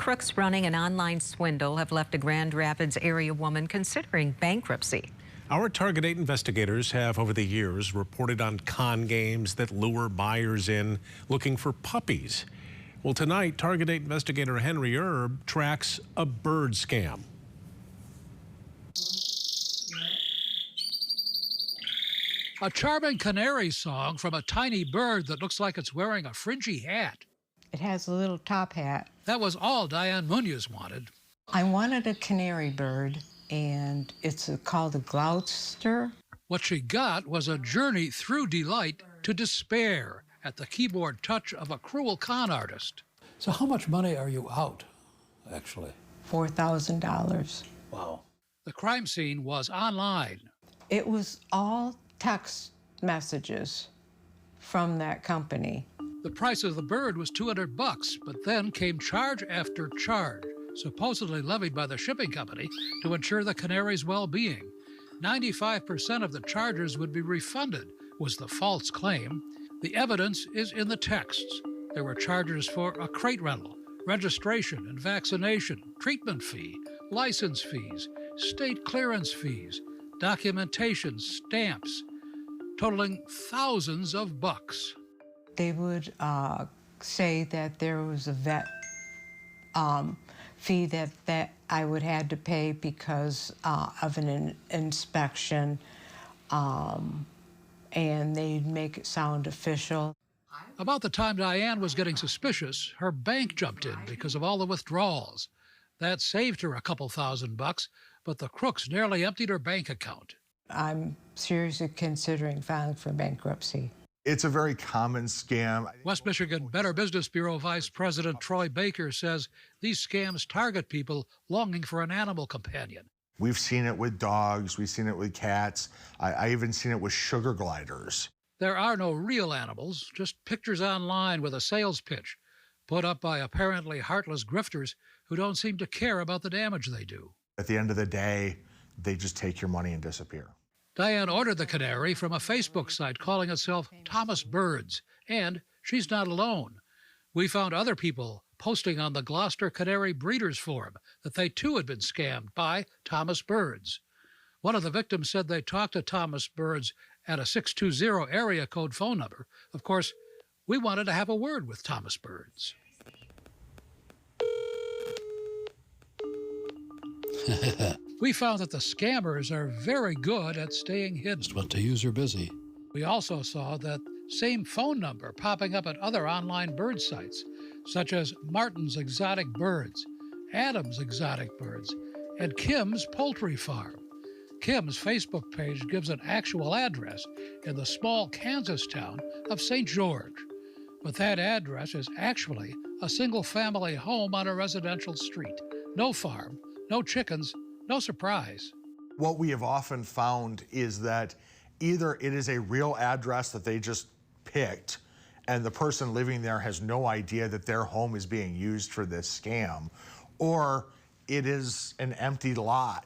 Crooks running an online swindle have left a Grand Rapids area woman considering bankruptcy. Our Target 8 investigators have over the years reported on con games that lure buyers in looking for puppies. Well, tonight, Target 8 investigator Henry Erb tracks a bird scam. A charming canary song from a tiny bird that looks like it's wearing a fringy hat. It has a little top hat. That was all Diane Munoz wanted. I wanted a canary bird, and it's called a gloucester. What she got was a journey through delight to despair at the keyboard touch of a cruel con artist. So how much money are you out, actually? $4,000. Wow. The crime scene was online. It was all text messages from that company. The price of the bird was $200, but then came charge after charge, supposedly levied by the shipping company to ensure the canary's well-being. 95% of the charges would be refunded, was the false claim. The evidence is in the texts. There were charges for a crate rental, registration and vaccination, treatment fee, license fees, state clearance fees, documentation, stamps, totaling thousands of bucks. They would say that there was a vet fee that I would have to pay because of an inspection, and they'd make it sound official. About the time Diane was getting suspicious, her bank jumped in because of all the withdrawals. That saved her a couple $1,000, but the crooks nearly emptied her bank account. I'm seriously considering filing for bankruptcy. It's a very common scam. West Michigan Better Business Bureau Vice President Troy Baker says these scams target people longing for an animal companion. We've seen it with dogs, we've seen it with cats, I even seen it with sugar gliders. There are no real animals, just pictures online with a sales pitch, put up by apparently heartless grifters who don't seem to care about the damage they do. At the end of the day, they just take your money and disappear. Diane ordered the canary from a Facebook site calling itself Thomas Birds, and she's not alone. We found other people posting on the Gloucester Canary Breeders Forum that they too had been scammed by Thomas Birds. One of the victims said they talked to Thomas Birds at a 620 area code phone number. Of course, we wanted to have a word with Thomas Birds. We found that the scammers are very good at staying hidden. Just when to use are busy. We also saw that same phone number popping up at other online bird sites, such as Martin's Exotic Birds, Adam's Exotic Birds, and Kim's Poultry Farm. Kim's Facebook page gives an actual address in the small Kansas town of St. George. But that address is actually a single-family home on a residential street. No farm, no chickens, no surprise. What we have often found is that either it is a real address that they just picked and the person living there has no idea that their home is being used for this scam, or it is an empty lot.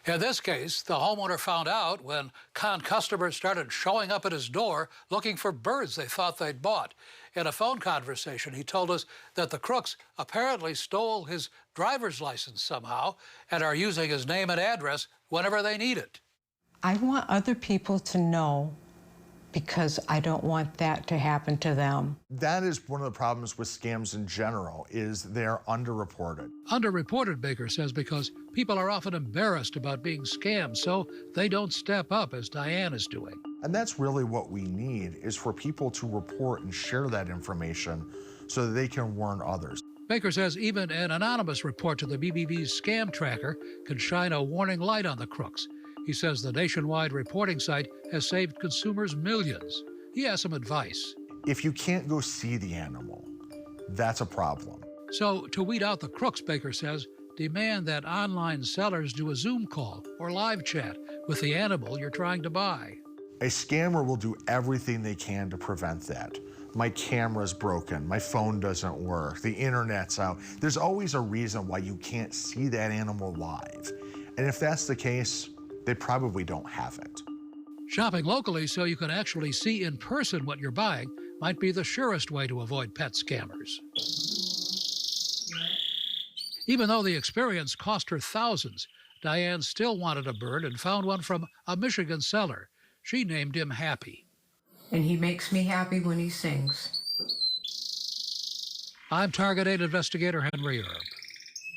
In this case, the homeowner found out when con customers started showing up at his door looking for birds they thought they'd bought. In a phone conversation, he told us that the crooks apparently stole his driver's license somehow and are using his name and address whenever they need it. I want other people to know because I don't want that to happen to them. That is one of the problems with scams in general, is they're underreported. Underreported, Baker says, because people are often embarrassed about being scammed, so they don't step up as Diane is doing. And that's really what we need, is for people to report and share that information so that they can warn others. Baker says even an anonymous report to the BBB's scam tracker can shine a warning light on the crooks. He says the nationwide reporting site has saved consumers millions. He has some advice. If you can't go see the animal, that's a problem. So to weed out the crooks, Baker says, demand that online sellers do a Zoom call or live chat with the animal you're trying to buy. A scammer will do everything they can to prevent that. My camera's broken, my phone doesn't work, the internet's out. There's always a reason why you can't see that animal live. And if that's the case, they probably don't have it. Shopping locally so you can actually see in person what you're buying might be the surest way to avoid pet scammers. Even though the experience cost her thousands, Diane still wanted a bird and found one from a Michigan seller. She named him Happy. And he makes me happy when he sings. I'm Target 8 investigator Henry Erb.